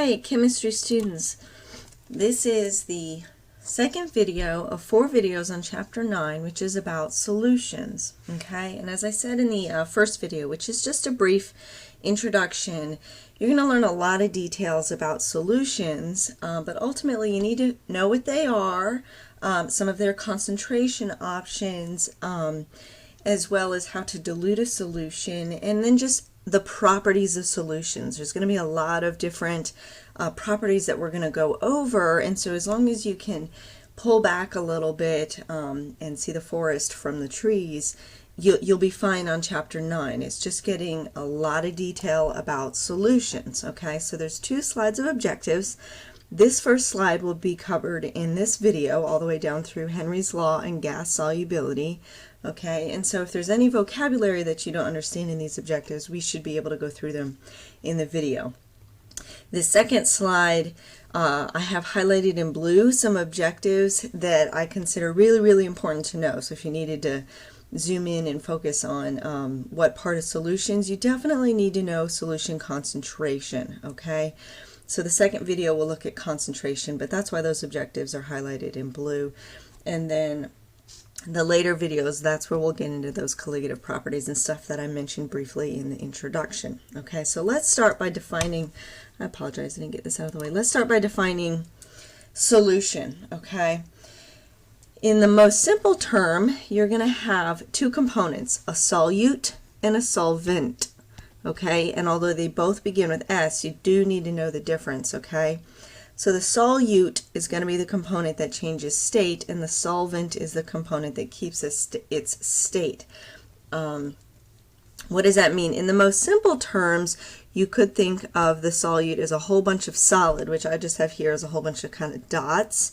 right, chemistry students, this is the second video of 4 videos on chapter 9, which is about solutions. Okay, and as I said in the first video, which is just a brief introduction, you're going to learn a lot of details about solutions, but ultimately you need to know what they are, some of their concentration options, as well as how to dilute a solution, and then just the properties of solutions. There's going to be a lot of different properties that we're going to go over, and so as long as you can pull back a little bit and see the forest from the trees, you'll be fine on chapter 9. It's just getting a lot of detail about solutions. Okay, so there's 2 slides of objectives. This first slide will be covered in this video all the way down through Henry's law and gas solubility. Okay, and so if there's any vocabulary that you don't understand in these objectives, we should be able to go through them in the video. The second slide, I have highlighted in blue some objectives that I consider really important to know. So if you needed to zoom in and focus on what part of solutions, you definitely need to know solution concentration. Okay, so the second video will look at concentration, but that's why those objectives are highlighted in blue. And then the later videos, that's where we'll get into those colligative properties and stuff that I mentioned briefly in the introduction. Okay, so let's start by defining, I apologize, I didn't get this out of the way. Let's start by defining solution. Okay, in the most simple term, you're going to have 2 components, a solute and a solvent. Okay, and although they both begin with S, you do need to know the difference. Okay, so the solute is going to be the component that changes state, and the solvent is the component that keeps its state. What does that mean? In the most simple terms, you could think of the solute as a whole bunch of solid, which I just have here as a whole bunch of kind of dots.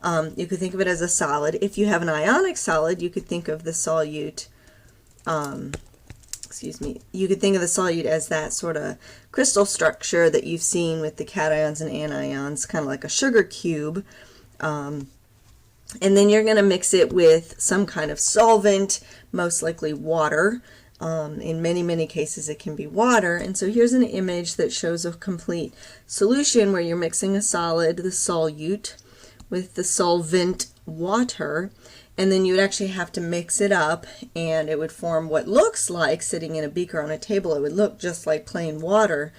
You could think of it as a solid. If you have an ionic solid, you could think of the solute, you could think of the solute as that sort of crystal structure that you've seen with the cations and anions, kind of like a sugar cube. And then you're going to mix it with some kind of solvent, most likely water. In many cases it can be water. And so here's an image that shows a complete solution where you're mixing a solid, the solute, with the solvent, water, and then you would actually have to mix it up, and it would form what looks like, sitting in a beaker on a table, it would look just like plain water.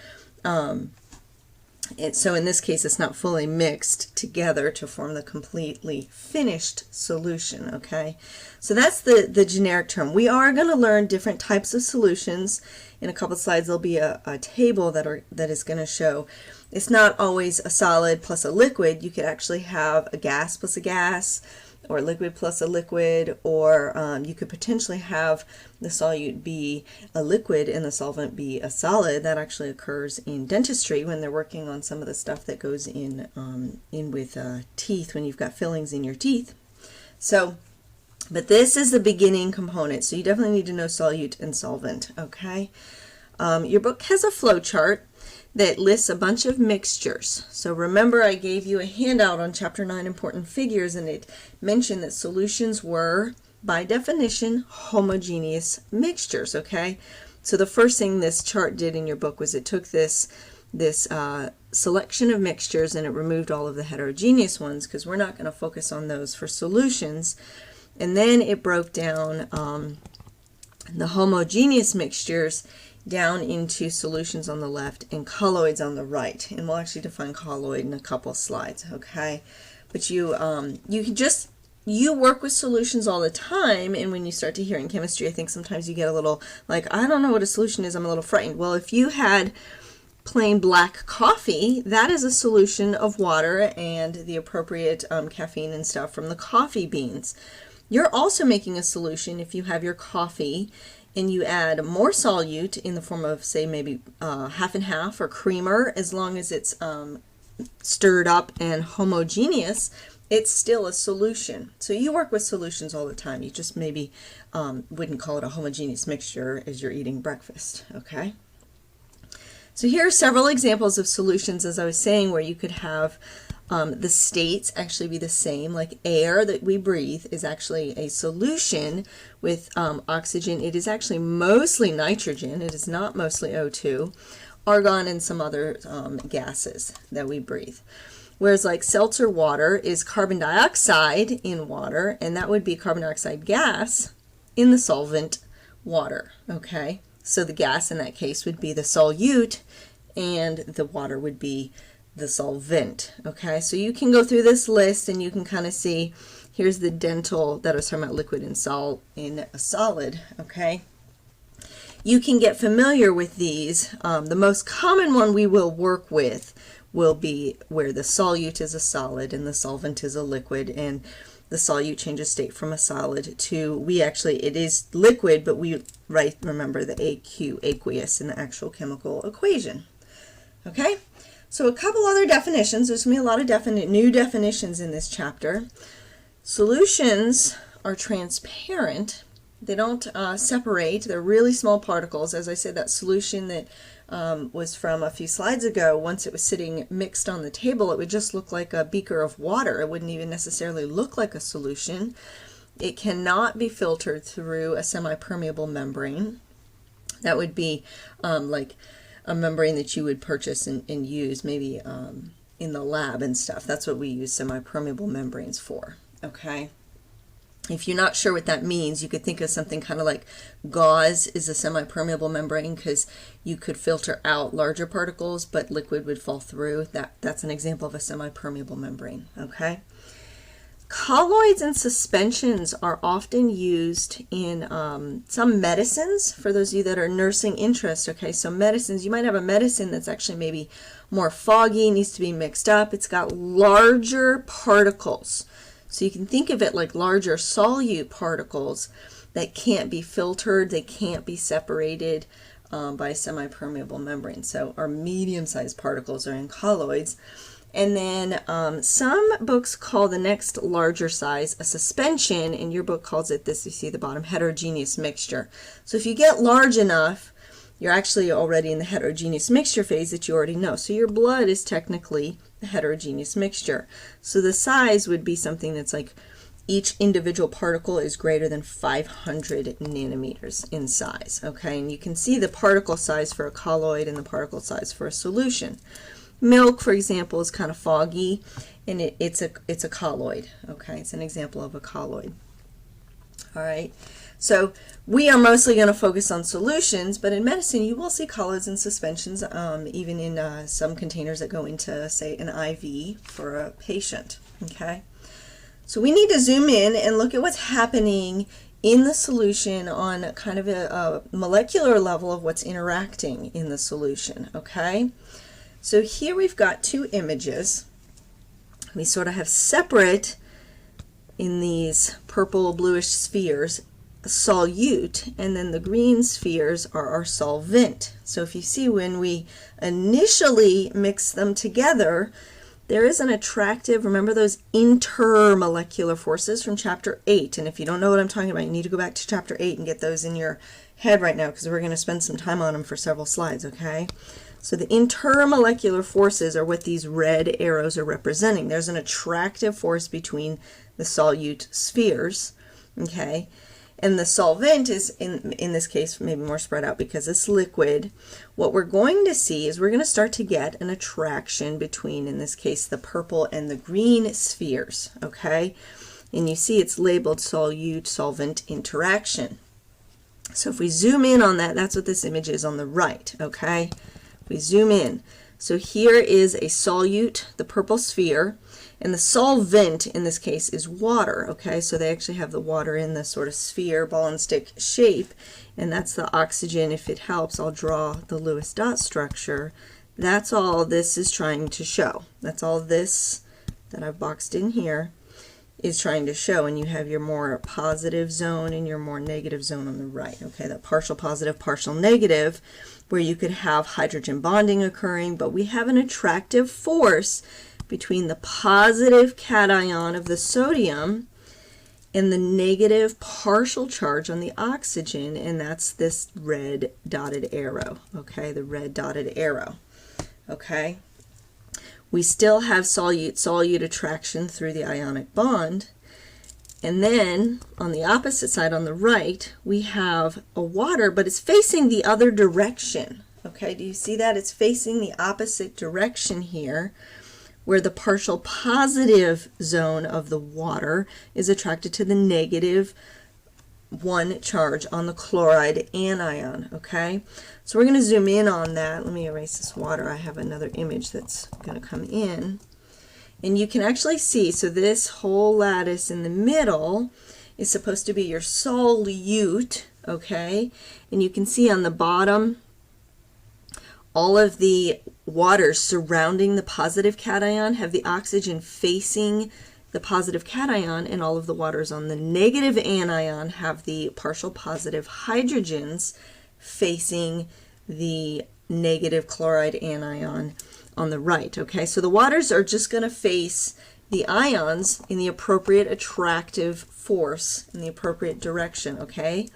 So in this case, it's not fully mixed together to form the completely finished solution. Okay, so that's the generic term. We are going to learn different types of solutions. In a couple of slides, there'll be a table that is going to show it's not always a solid plus a liquid. You could actually have a gas plus a gas, or a liquid plus a liquid, or you could potentially have the solute be a liquid and the solvent be a solid. That actually occurs in dentistry when they're working on some of the stuff that goes in with teeth, when you've got fillings in your teeth. So, but this is the beginning component, so you definitely need to know solute and solvent. Okay, your book has a flow chart that lists a bunch of mixtures. So remember, I gave you a handout on chapter 9 important figures, and it mentioned that solutions were, by definition, homogeneous mixtures. Okay, so the first thing this chart did in your book was it took this selection of mixtures and it removed all of the heterogeneous ones, because we're not going to focus on those for solutions. And then it broke down the homogeneous mixtures down into solutions on the left and colloids on the right, and we'll actually define colloid in a couple slides. Okay, but you work with solutions all the time, and when you start to hear in chemistry, I think sometimes you get a little like, I don't know what a solution is, I'm a little frightened. Well, if you had plain black coffee, that is a solution of water and the appropriate caffeine and stuff from the coffee beans. You're also making a solution if you have your coffee and you add more solute in the form of, say, maybe half and half or creamer. As long as it's stirred up and homogeneous, it's still a solution. So you work with solutions all the time. You just maybe wouldn't call it a homogeneous mixture as you're eating breakfast. Okay, so here are several examples of solutions, as I was saying, where you could have the states actually be the same. Like air that we breathe is actually a solution with oxygen. It is actually mostly nitrogen. It is not mostly O2. argon and some other gases that we breathe. Whereas like seltzer water is carbon dioxide in water, and that would be carbon dioxide gas in the solvent water, okay? So the gas in that case would be the solute, and the water would be the solvent, okay? So you can go through this list and you can kind of see, here's the dental that I was talking about, liquid and in a solid, okay? You can get familiar with these. The most common one we will work with will be where the solute is a solid and the solvent is a liquid, and the solute changes state from a solid to, it is liquid, but we remember the aqueous in the actual chemical equation. Okay, so a couple other definitions. There's going to be a lot of new definitions in this chapter. Solutions are transparent. They don't separate. They're really small particles. As I said, that solution that was from a few slides ago, once it was sitting mixed on the table, it would just look like a beaker of water. It wouldn't even necessarily look like a solution. It cannot be filtered through a semi-permeable membrane. That would be like a membrane that you would purchase and use maybe in the lab and stuff. That's what we use semi-permeable membranes for, okay? If you're not sure what that means, you could think of something kind of like gauze is a semi-permeable membrane, because you could filter out larger particles, but liquid would fall through. That's an example of a semi-permeable membrane, okay? Colloids and suspensions are often used in some medicines, for those of you that are nursing interest, okay? So medicines, you might have a medicine that's actually maybe more foggy, needs to be mixed up. It's got larger particles. So you can think of it like larger solute particles that can't be filtered, they can't be separated by a semi-permeable membrane. So our medium-sized particles are in colloids. And then some books call the next larger size a suspension, and your book calls it this, you see the bottom, heterogeneous mixture. So if you get large enough, you're actually already in the heterogeneous mixture phase that you already know. So your blood is technically a heterogeneous mixture. So the size would be something that's like each individual particle is greater than 500 nanometers in size, okay? And you can see the particle size for a colloid and the particle size for a solution. Milk, for example, is kind of foggy, and it's a colloid, okay? It's an example of a colloid. All right, so we are mostly going to focus on solutions, but in medicine you will see colloids and suspensions, even in some containers that go into, say, an IV for a patient, okay? So we need to zoom in and look at what's happening in the solution on kind of a molecular level of what's interacting in the solution, okay? So here we've got two images. We sort of have separate, in these purple bluish spheres, a solute, and then the green spheres are our solvent. So if you see, when we initially mix them together, there is an attractive, remember those intermolecular forces from chapter 8, and if you don't know what I'm talking about, you need to go back to chapter 8 and get those in your head right now, because we're going to spend some time on them for several slides, okay? So the intermolecular forces are what these red arrows are representing. There's an attractive force between the solute spheres, okay? And the solvent is, in this case, maybe more spread out because it's liquid. What we're going to see is we're going to start to get an attraction between, in this case, the purple and the green spheres, okay? And you see it's labeled solute-solvent interaction. So if we zoom in on that, that's what this image is on the right, okay? We zoom in. So here is a solute, the purple sphere, and the solvent in this case is water, okay? So they actually have the water in the sort of sphere, ball and stick shape, and that's the oxygen. If it helps, I'll draw the Lewis dot structure. That's all this is trying to show. That's all this that I've boxed in here is trying to show, and you have your more positive zone and your more negative zone on the right, okay? That partial positive, partial negative, where you could have hydrogen bonding occurring, but we have an attractive force between the positive cation of the sodium and the negative partial charge on the oxygen, and that's this red dotted arrow, okay? The red dotted arrow, okay? We still have solute-solute attraction through the ionic bond. And then on the opposite side, on the right, we have a water, but it's facing the other direction, Okay, do you see that? It's facing the opposite direction here, where the partial positive zone of the water is attracted to the negative 1 charge on the chloride anion. Okay, so we're going to zoom in on that. Let me erase this water. I have another image that's going to come in. And you can actually see, so this whole lattice in the middle is supposed to be your solute, okay? And you can see on the bottom, all of the waters surrounding the positive cation have the oxygen facing the positive cation, and all of the waters on the negative anion have the partial positive hydrogens facing the negative chloride anion on the right. Okay, so the waters are just going to face the ions in the appropriate attractive force in the appropriate direction. Okay,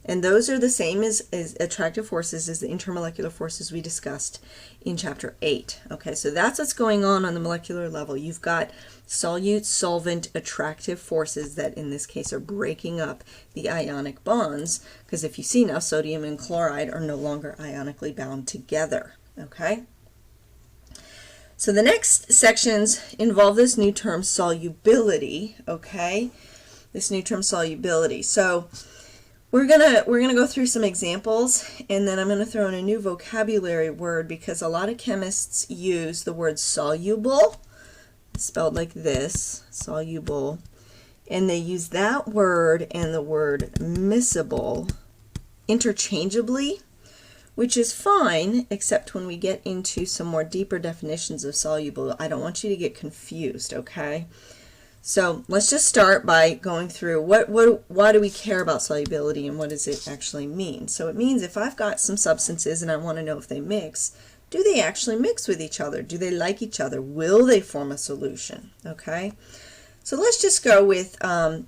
and those are the same as attractive forces as the intermolecular forces we discussed in chapter 8. Okay, so that's what's going on the molecular level. You've got solute, solvent, attractive forces that in this case are breaking up the ionic bonds, because if you see now, sodium and chloride are no longer ionically bound together. Okay, so the next sections involve this new term solubility. Okay, this new term solubility. So we're gonna go through some examples, and then I'm gonna throw in a new vocabulary word, because a lot of chemists use the word soluble, spelled like this, soluble, and they use that word and the word miscible interchangeably, which is fine, except when we get into some more deeper definitions of soluble. I don't want you to get confused, okay? So let's just start by going through why do we care about solubility and what does it actually mean? So it means if I've got some substances and I want to know if they mix, do they actually mix with each other? Do they like each other? Will they form a solution? Okay, so let's just go with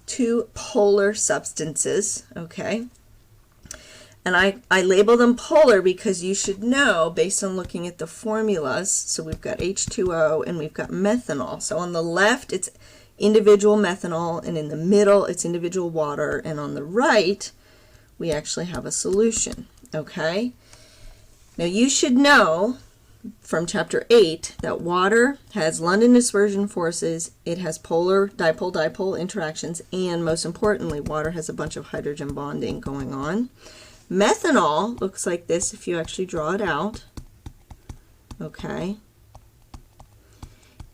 two polar substances. Okay, and I label them polar because you should know based on looking at the formulas. So we've got H2O and we've got methanol. So on the left it's individual methanol, and in the middle it's individual water, and on the right we actually have a solution. Okay, now you should know from chapter 8 that water has London dispersion forces, it has polar dipole-dipole interactions, and most importantly, water has a bunch of hydrogen bonding going on. Methanol looks like this if you actually draw it out. Okay,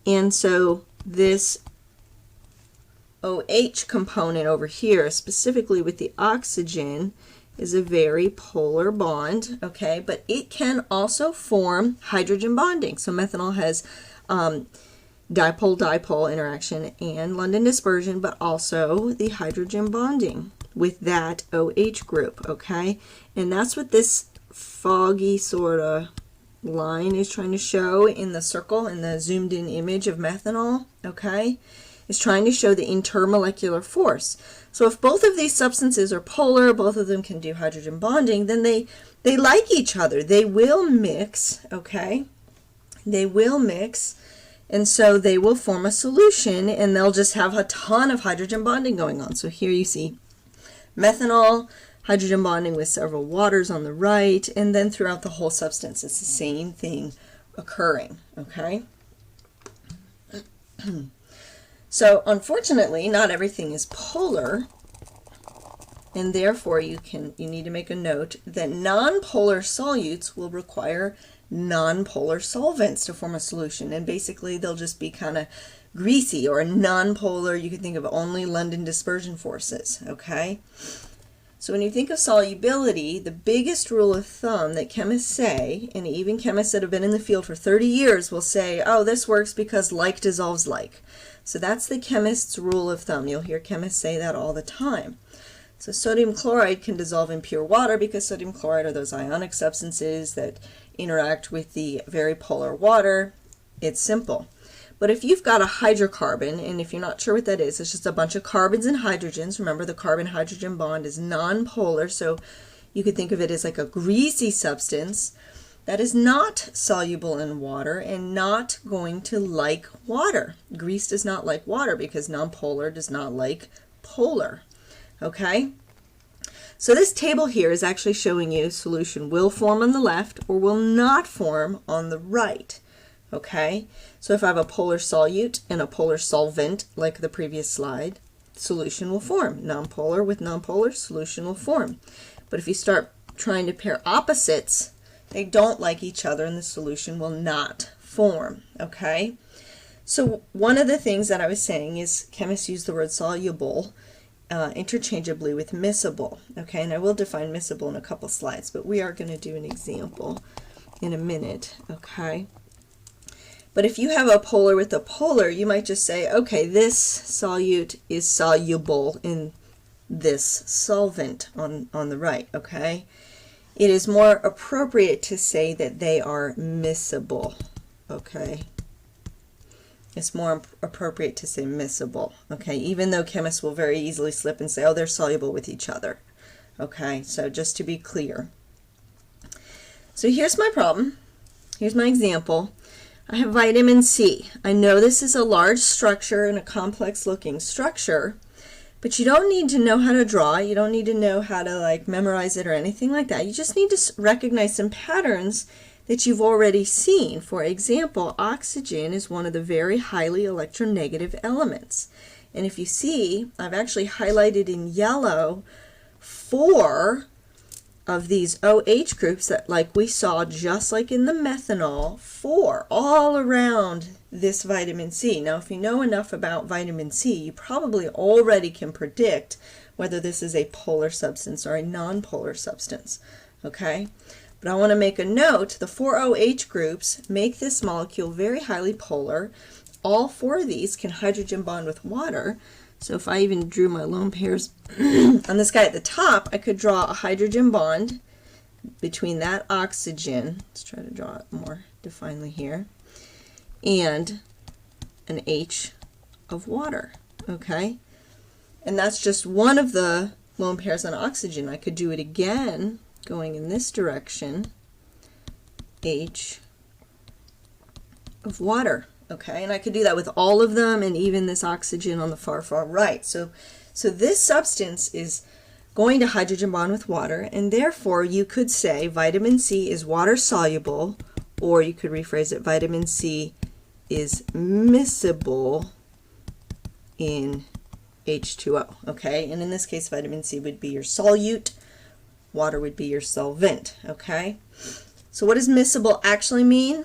and so this OH component over here, specifically with the oxygen, is a very polar bond, okay, but it can also form hydrogen bonding. So methanol has dipole-dipole interaction and London dispersion, but also the hydrogen bonding with that OH group, okay, and that's what this foggy sort of line is trying to show in the circle, in the zoomed in image of methanol, okay, is trying to show the intermolecular force. So if both of these substances are polar, both of them can do hydrogen bonding, then they like each other. They will mix, okay? They will mix, and so they will form a solution, and they'll just have a ton of hydrogen bonding going on. So here you see methanol, hydrogen bonding with several waters on the right, and then throughout the whole substance, it's the same thing occurring, okay? So unfortunately, not everything is polar, and therefore you need to make a note that nonpolar solutes will require nonpolar solvents to form a solution, and basically they'll just be kind of greasy, or nonpolar, you can think of only London dispersion forces, okay? So when you think of solubility, the biggest rule of thumb that chemists say, and even chemists that have been in the field for 30 years will say, oh, this works because like dissolves like. So that's the chemist's rule of thumb. You'll hear chemists say that all the time. So sodium chloride can dissolve in pure water because sodium chloride are those ionic substances that interact with the very polar water. It's simple. But if you've got a hydrocarbon, and if you're not sure what that is, it's just a bunch of carbons and hydrogens. Remember, the carbon-hydrogen bond is nonpolar, so you could think of it as like a greasy substance that is not soluble in water and not going to like water. Grease does not like water because nonpolar does not like polar. Okay? So this table here is actually showing you solution will form on the left or will not form on the right. Okay, so if I have a polar solute and a polar solvent, like the previous slide, solution will form. Nonpolar with nonpolar, solution will form. But if you start trying to pair opposites, they don't like each other and the solution will not form. Okay, so one of the things that I was saying is chemists use the word soluble interchangeably with miscible. Okay, and I will define miscible in a couple slides, but we are going to do an example in a minute. Okay, but if you have a polar with a polar, you might just say, okay, this solute is soluble in this solvent on the right. Okay, it is more appropriate to say that they are miscible. Okay, it's more appropriate to say miscible. Okay, even though chemists will very easily slip and say, oh, they're soluble with each other. Okay, so just to be clear. So here's my problem. Here's my example. I have vitamin C. I know this is a large structure and a complex looking structure, but you don't need to know how to draw it. You don't need to know how to like memorize it or anything like that. You just need to recognize some patterns that you've already seen. For example, oxygen is one of the very highly electronegative elements. And if you see, I've actually highlighted in yellow 4 of these OH groups that, like we saw just like in the methanol, 4 all around this vitamin C. Now if you know enough about vitamin C, you probably already can predict whether this is a polar substance or a nonpolar substance. Okay, but I want to make a note, the 4 OH groups make this molecule very highly polar. All 4 of these can hydrogen bond with water. So if I even drew my lone pairs on this guy at the top, I could draw a hydrogen bond between that oxygen, let's try to draw it more definedly here, and an H of water. Okay, and that's just one of the lone pairs on oxygen. I could do it again going in this direction, H of water. Okay, and I could do that with all of them and even this oxygen on the far right. So this substance is going to hydrogen bond with water, and therefore you could say vitamin C is water soluble, or you could rephrase it, vitamin C is miscible in H2O. Okay, and in this case vitamin C would be your solute, water would be your solvent. Okay, so what does miscible actually mean?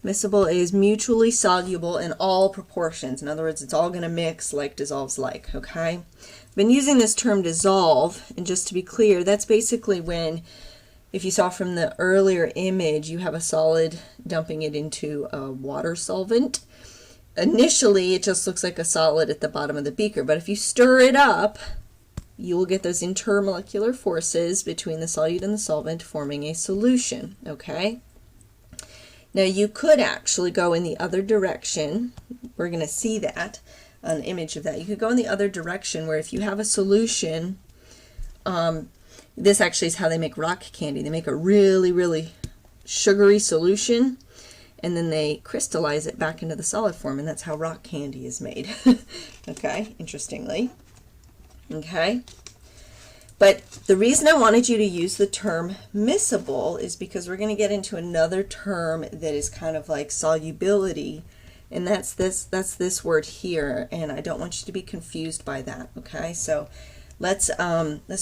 Miscible is mutually soluble in all proportions. In other words, it's all going to mix like dissolves like. Okay, I've been using this term dissolve, and just to be clear, that's basically when, if you saw from the earlier image, you have a solid dumping it into a water solvent. Initially it just looks like a solid at the bottom of the beaker, but if you stir it up, you will get those intermolecular forces between the solute and the solvent forming a solution. Okay, now you could actually go in the other direction. We're going to see that, an image of that. You could go in the other direction where if you have a solution, this actually is how they make rock candy. They make a really, really sugary solution, and then they crystallize it back into the solid form, and that's how rock candy is made. Okay, interestingly. Okay, but the reason I wanted you to use the term miscible is because we're going to get into another term that is kind of like solubility, and that's this word here, and I don't want you to be confused by that. Okay, so let's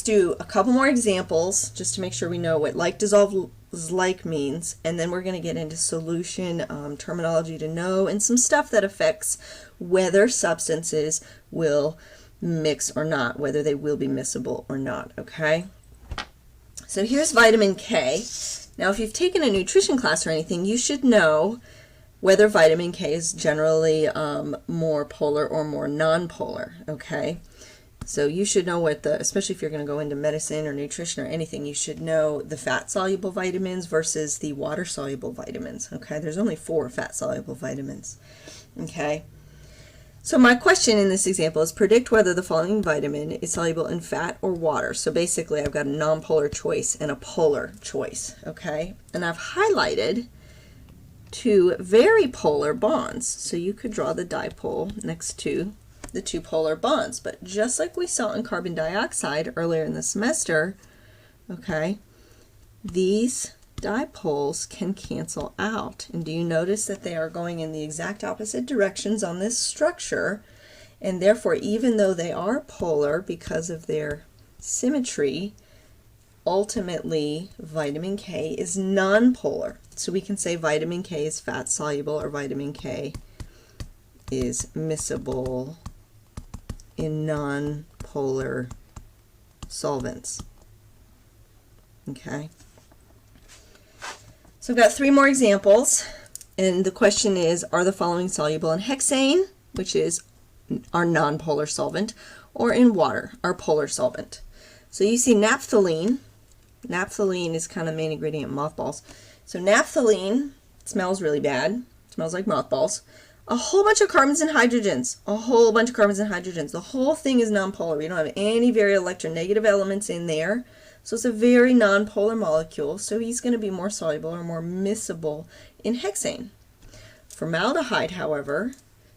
do a couple more examples just to make sure we know what like dissolves like means, and then we're going to get into solution terminology to know, and some stuff that affects whether substances will mix or not, whether they will be miscible or not. Okay, so here's vitamin K. Now if you've taken a nutrition class or anything, you should know whether vitamin K is generally more polar or more non-polar. Okay, so you should know what especially if you're going to go into medicine or nutrition or anything, you should know the fat-soluble vitamins versus the water-soluble vitamins. Okay, there's only 4 fat-soluble vitamins. Okay, so my question in this example is predict whether the following vitamin is soluble in fat or water. So basically I've got a non-polar choice and a polar choice. Okay, and I've highlighted 2 very polar bonds. So you could draw the dipole next to the two polar bonds. But just like we saw in carbon dioxide earlier in the semester, okay, these dipoles can cancel out. And do you notice that they are going in the exact opposite directions on this structure? And therefore, even though they are polar because of their symmetry, ultimately vitamin K is nonpolar. So we can say vitamin K is fat soluble, or vitamin K is miscible in nonpolar solvents. Okay. So I've got 3 more examples, and the question is, are the following soluble in hexane, which is our nonpolar solvent, or in water, our polar solvent? So you see naphthalene. Naphthalene is kind of main ingredient mothballs. So naphthalene smells really bad. It smells like mothballs. A whole bunch of carbons and hydrogens. A whole bunch of carbons and hydrogens. The whole thing is nonpolar. We don't have any very electronegative elements in there. So it's a very nonpolar molecule. So he's going to be more soluble or more miscible in hexane. Formaldehyde, however,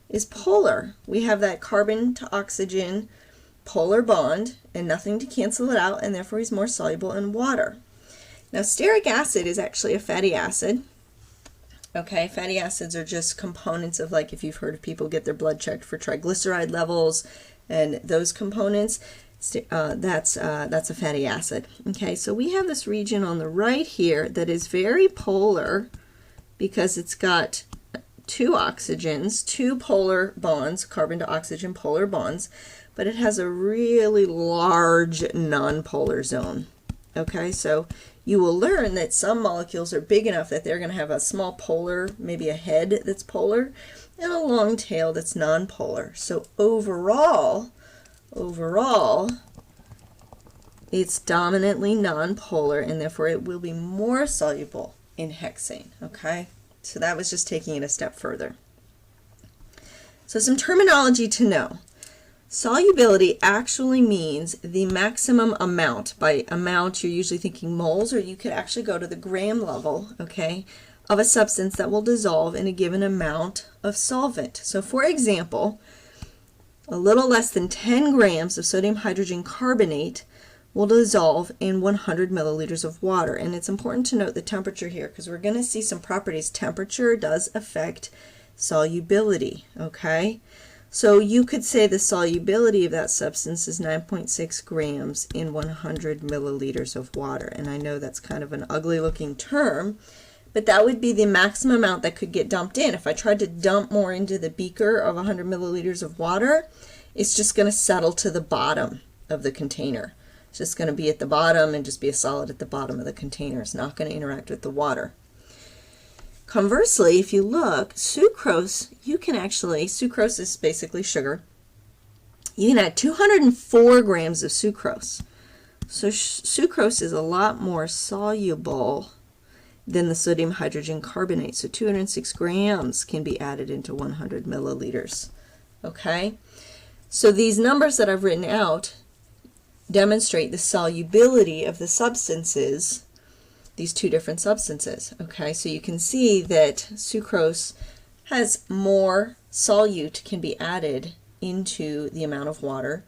is polar. We have that carbon to oxygen polar bond and nothing to cancel it out, and therefore he's more soluble in water. Now stearic acid is actually a fatty acid. Okay, fatty acids are just components of, like, if you've heard of people get their blood checked for triglyceride levels and those components, that's a fatty acid. Okay, so we have this region on the right here that is very polar because it's got 2 oxygens, 2 polar bonds, carbon to oxygen polar bonds, but it has a really large nonpolar zone. Okay, so you will learn that some molecules are big enough that they're going to have a small polar, maybe a head that's polar, and a long tail that's nonpolar. So overall, it's dominantly nonpolar, and therefore it will be more soluble in hexane. Okay, so that was just taking it a step further. So some terminology to know. Solubility actually means the maximum amount. By amount, you're usually thinking moles, or you could actually go to the gram level, okay, of a substance that will dissolve in a given amount of solvent. So for example, a little less than 10 grams of sodium hydrogen carbonate will dissolve in 100 milliliters of water. And it's important to note the temperature here, because we're going to see some properties. Temperature does affect solubility, okay? So you could say the solubility of that substance is 9.6 grams in 100 milliliters of water. And I know that's kind of an ugly looking term, but that would be the maximum amount that could get dumped in. If I tried to dump more into the beaker of 100 milliliters of water, it's just going to settle to the bottom of the container. It's just going to be at the bottom and just be a solid at the bottom of the container. It's not going to interact with the water. Conversely, if you look, sucrose, sucrose is basically sugar. You can add 204 grams of sucrose. So sucrose is a lot more soluble than the sodium hydrogen carbonate. So 206 grams can be added into 100 milliliters. Okay? So these numbers that I've written out demonstrate the solubility of the substances, these 2 different substances. Okay, so you can see that sucrose has more solute can be added into the amount of water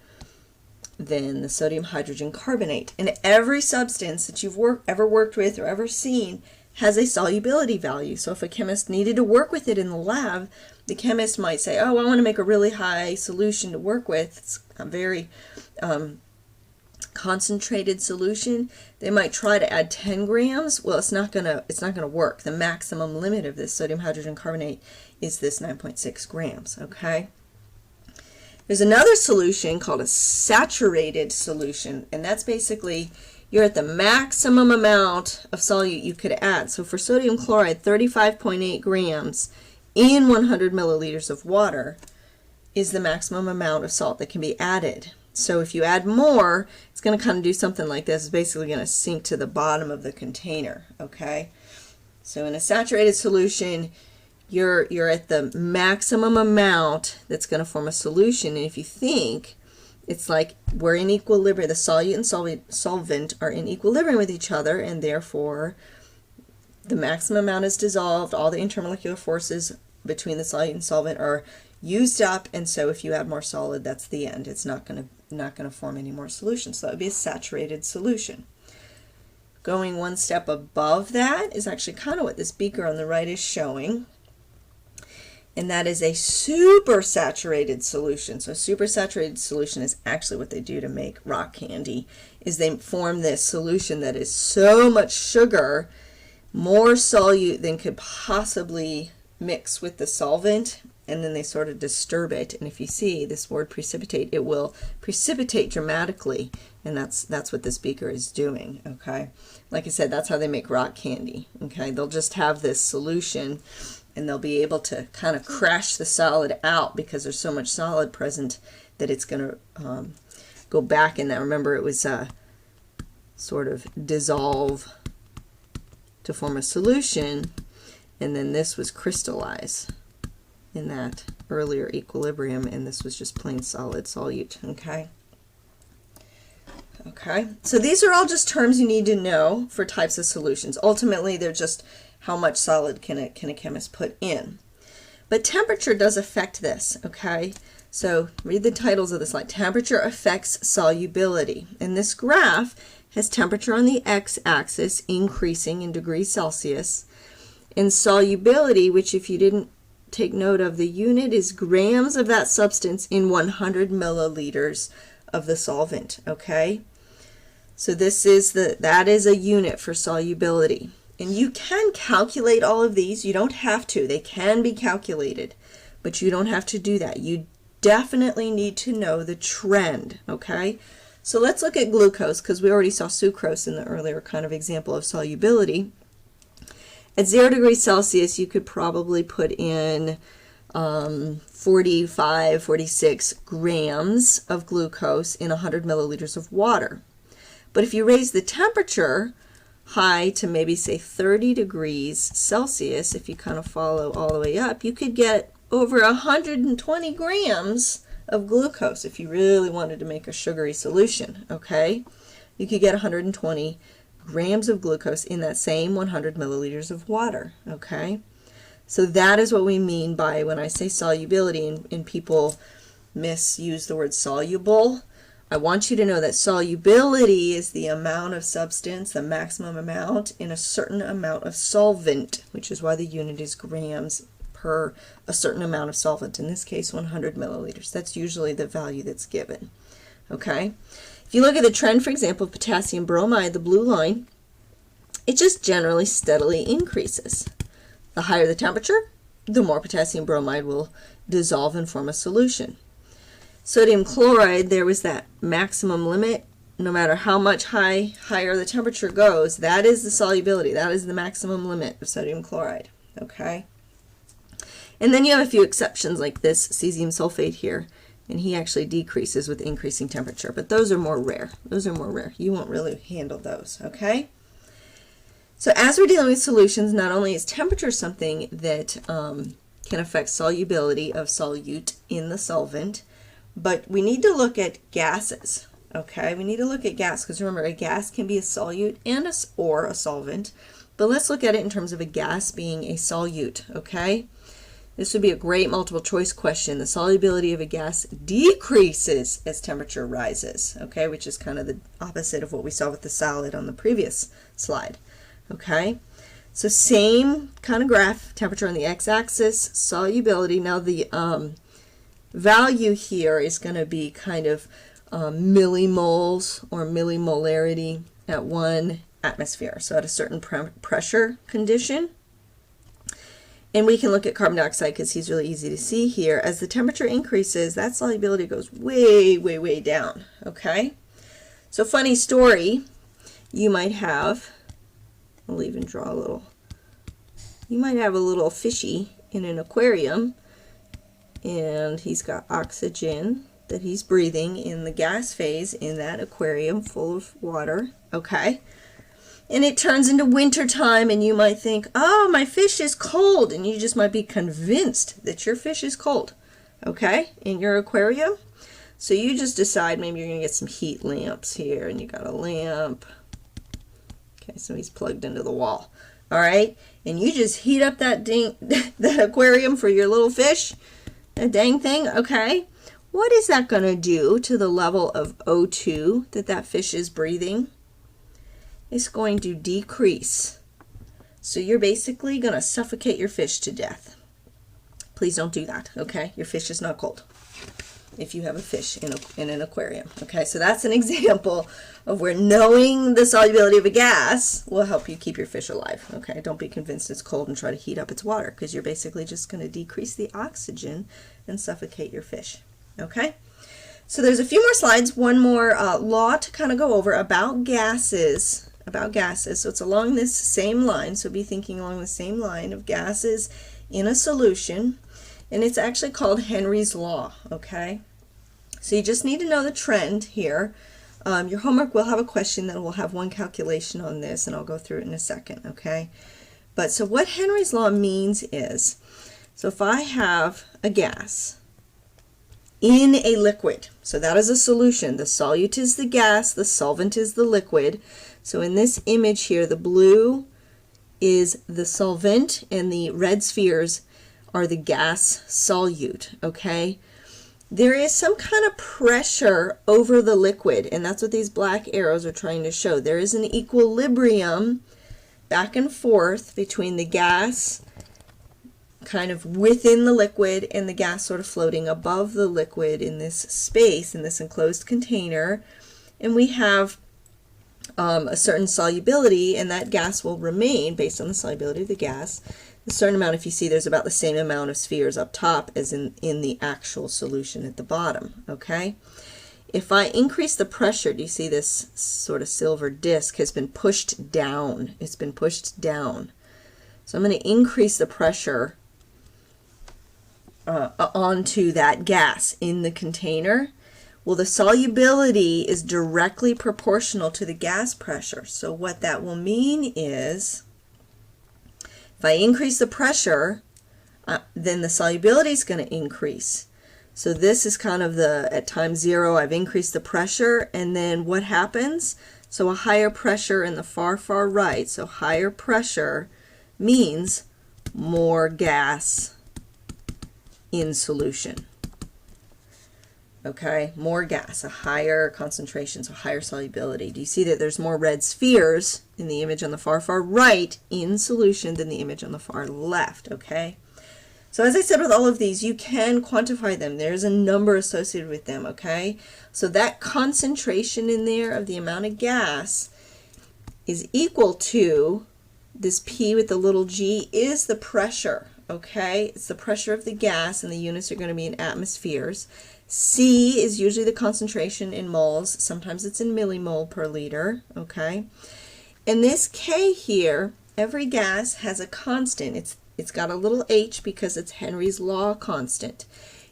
than the sodium hydrogen carbonate. And every substance that you've ever worked with or ever seen has a solubility value. So if a chemist needed to work with it in the lab, the chemist might say, oh, I want to make a really high solution to work with. It's a very concentrated solution. They might try to add 10 grams. Well, it's not gonna work. The maximum limit of this sodium hydrogen carbonate is this 9.6 grams. Okay. There's another solution called a saturated solution, and that's basically you're at the maximum amount of solute you could add. So for sodium chloride, 35.8 grams in 100 milliliters of water is the maximum amount of salt that can be added. So if you add more, it's going to kind of do something like this. It's basically going to sink to the bottom of the container, okay? So in a saturated solution, you're at the maximum amount that's going to form a solution. And if you think, it's like we're in equilibrium, the solute and solvent are in equilibrium with each other, and therefore the maximum amount is dissolved, all the intermolecular forces between the solute and solvent are used up, and so if you add more solid, that's the end. It's not going to form any more solution. So that would be a saturated solution. Going one step above that is actually kind of what this beaker on the right is showing, and that is a supersaturated solution. So a supersaturated solution is actually what they do to make rock candy, is they form this solution that is so much sugar, more solute than could possibly mix with the solvent, and then they sort of disturb it. And if you see this word precipitate, it will precipitate dramatically, and that's what this beaker is doing. Okay, like I said, that's how they make rock candy. Okay, they'll just have this solution, and they'll be able to kind of crash the solid out because there's so much solid present that it's going to go back in that. Remember, it was sort of dissolve to form a solution, and then this was crystallize in that earlier equilibrium, and this was just plain solid solute. Okay, so these are all just terms you need to know for types of solutions. Ultimately, they're just how much solid can a chemist put in. But temperature does affect this. Okay, so read the titles of the slide. Temperature affects solubility, and this graph has temperature on the x-axis increasing in degrees Celsius, and solubility, which if you didn't take note of, the unit is grams of that substance in 100 milliliters of the solvent. Okay, so this is that is a unit for solubility, and you can calculate all of these. You don't have to. They can be calculated, but you don't have to do that. You definitely need to know the trend. Okay, so let's look at glucose, because we already saw sucrose in the earlier kind of example of solubility. At 0 degrees Celsius, you could probably put in 45, 46 grams of glucose in 100 milliliters of water. But if you raise the temperature high to maybe say 30 degrees Celsius, if you kind of follow all the way up, you could get over 120 grams of glucose if you really wanted to make a sugary solution. Okay, you could get 120 grams of glucose in that same 100 milliliters of water. Okay, so that is what we mean by when I say solubility, and people misuse the word soluble. I want you to know that solubility is the amount of substance, the maximum amount, in a certain amount of solvent, which is why the unit is grams per a certain amount of solvent, in this case 100 milliliters. That's usually the value that's given. Okay, if you look at the trend, for example, of potassium bromide, the blue line, it just generally steadily increases. The higher the temperature, the more potassium bromide will dissolve and form a solution. Sodium chloride, there was that maximum limit. No matter how much higher the temperature goes, that is the solubility. That is the maximum limit of sodium chloride. Okay, and then you have a few exceptions like this cesium sulfate here, and he actually decreases with increasing temperature, but those are more rare. Those are more rare. You won't really handle those. Okay, so as we're dealing with solutions, not only is temperature something that can affect solubility of solute in the solvent, but we need to look at gases. Okay, we need to look at gas, because remember, a gas can be a solute and or a solvent, but let's look at it in terms of a gas being a solute. Okay, this would be a great multiple choice question. The solubility of a gas decreases as temperature rises. Okay, which is kind of the opposite of what we saw with the solid on the previous slide. Okay, so same kind of graph, temperature on the x-axis, solubility. Now the value here is going to be kind of millimoles or millimolarity at 1 atmosphere, so at a certain pressure condition. And we can look at carbon dioxide because he's really easy to see here. As the temperature increases, that solubility goes way, way, way down. Okay, so funny story, you might have, I'll even draw a little, you might have a little fishy in an aquarium, and he's got oxygen that he's breathing in the gas phase in that aquarium full of water. Okay, and it turns into winter time, and you might think, oh, my fish is cold, and you just might be convinced that your fish is cold, okay, in your aquarium. So you just decide maybe you're going to get some heat lamps here, and you got a lamp. Okay, so he's plugged into the wall. all right, and you just heat up that that aquarium for your little fish, that dang thing, okay, what is that going to do to the level of O2 that fish is breathing? It's going to decrease. So you're basically going to suffocate your fish to death. Please don't do that, okay? Your fish is not cold if you have a fish in an aquarium, okay? So that's an example of where knowing the solubility of a gas will help you keep your fish alive, okay? Don't be convinced it's cold and try to heat up its water, because you're basically just going to decrease the oxygen and suffocate your fish, okay? So there's a few more slides, one more law to kind of go over about gases. So it's along this same line, so be thinking along the same line of gases in a solution, and it's actually called Henry's law, okay? So you just need to know the trend here. Your homework will have a question that will have one calculation on this, and I'll go through it in a second, okay? But so what Henry's law means is, so if I have a gas in a liquid, so that is a solution. The solute is the gas, the solvent is the liquid. So in this image here, the blue is the solvent and the red spheres are the gas solute, okay? There is some kind of pressure over the liquid, and that's what these black arrows are trying to show. There is an equilibrium back and forth between the gas kind of within the liquid and the gas sort of floating above the liquid in this space, in this enclosed container. And we have a certain solubility, and that gas will remain based on the solubility of the gas. A certain amount, if you see, there's about the same amount of spheres up top as in the actual solution at the bottom, okay? If I increase the pressure, do you see this sort of silver disc has been pushed down? It's been pushed down. So I'm going to increase the pressure onto that gas in the container. Well, the solubility is directly proportional to the gas pressure. So what that will mean is, if I increase the pressure, then the solubility is going to increase. So this is kind of at time 0, I've increased the pressure, and then what happens? So a higher pressure in the far right. So higher pressure means more gas in solution. Okay, more gas, a higher concentration, so higher solubility. Do you see that there's more red spheres in the image on the far right in solution than the image on the far left, okay? So as I said with all of these, you can quantify them. There's a number associated with them, okay? So that concentration in there of the amount of gas is equal to, this P with the little g is the pressure, okay? It's the pressure of the gas, and the units are going to be in atmospheres. C is usually the concentration in moles. Sometimes it's in millimole per liter, okay? And this K here, every gas has a constant. It's got a little h because it's Henry's law constant.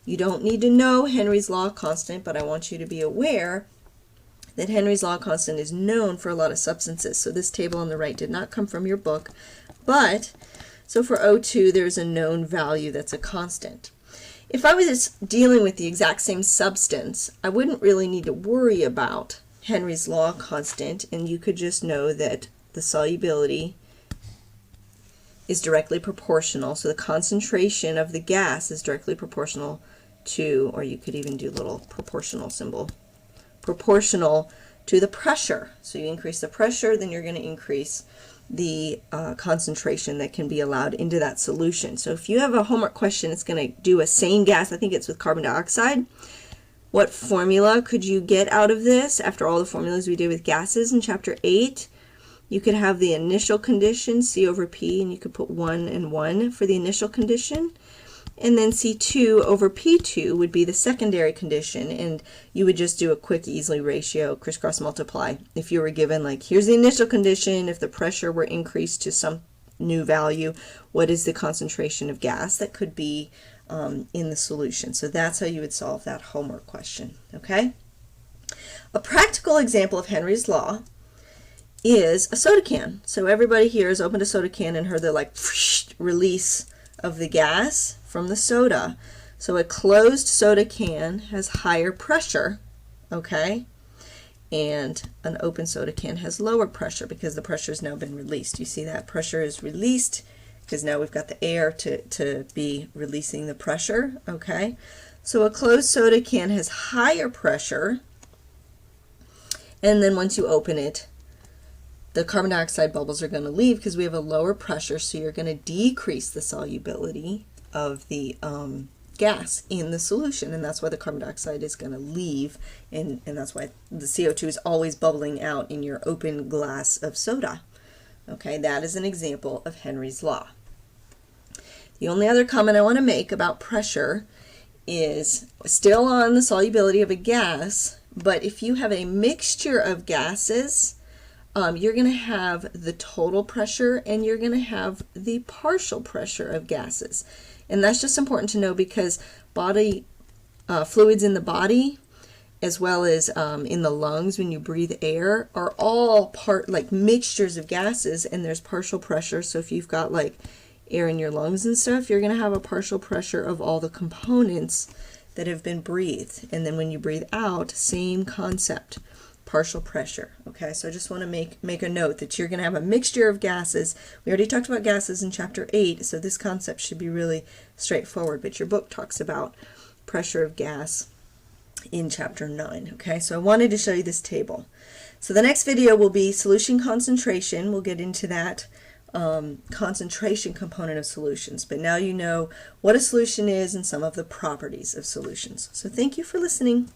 You don't need to know Henry's law constant, but I want you to be aware that Henry's law constant is known for a lot of substances. So this table on the right did not come from your book, but so for O2 there's a known value that's a constant. If I was dealing with the exact same substance, I wouldn't really need to worry about Henry's law constant, and you could just know that the solubility is directly proportional. So the concentration of the gas is directly proportional to, or you could even do a little proportional symbol, proportional to the pressure. So you increase the pressure, then you're going to increase the concentration that can be allowed into that solution. So if you have a homework question, it's going to do a same gas. I think it's with carbon dioxide. What formula could you get out of this after all the formulas we did with gases in chapter 8? You could have the initial condition, C over P, and you could put 1 and 1 for the initial condition. And then C2 over P2 would be the secondary condition, and you would just do a quick easily ratio, crisscross multiply. If you were given, like, here's the initial condition, if the pressure were increased to some new value, what is the concentration of gas that could be in the solution? So that's how you would solve that homework question, okay? A practical example of Henry's law is a soda can. So everybody here has opened a soda can and heard the like release of the gas from the soda. So a closed soda can has higher pressure, okay? and an open soda can has lower pressure because the pressure has now been released. You see that pressure is released because now we've got the air to be releasing the pressure. Okay, so a closed soda can has higher pressure, and then once you open it, the carbon dioxide bubbles are going to leave because we have a lower pressure, so you're going to decrease the solubility of the gas in the solution, and that's why the carbon dioxide is going to leave, and that's why the CO2 is always bubbling out in your open glass of soda. Okay, that is an example of Henry's law. The only other comment I want to make about pressure is still on the solubility of a gas, but if you have a mixture of gases, you're going to have the total pressure and you're going to have the partial pressure of gases. And that's just important to know because body fluids in the body, as well as in the lungs when you breathe air, are all like mixtures of gases, and there's partial pressure. So if you've got like air in your lungs and stuff, you're going to have a partial pressure of all the components that have been breathed. And then when you breathe out, same concept, partial pressure. Okay, so I just want to make a note that you're going to have a mixture of gases. We already talked about gases in chapter 8, so this concept should be really straightforward, but your book talks about pressure of gas in chapter 9. Okay, so I wanted to show you this table. So the next video will be solution concentration. We'll get into that concentration component of solutions, but now you know what a solution is and some of the properties of solutions. So thank you for listening.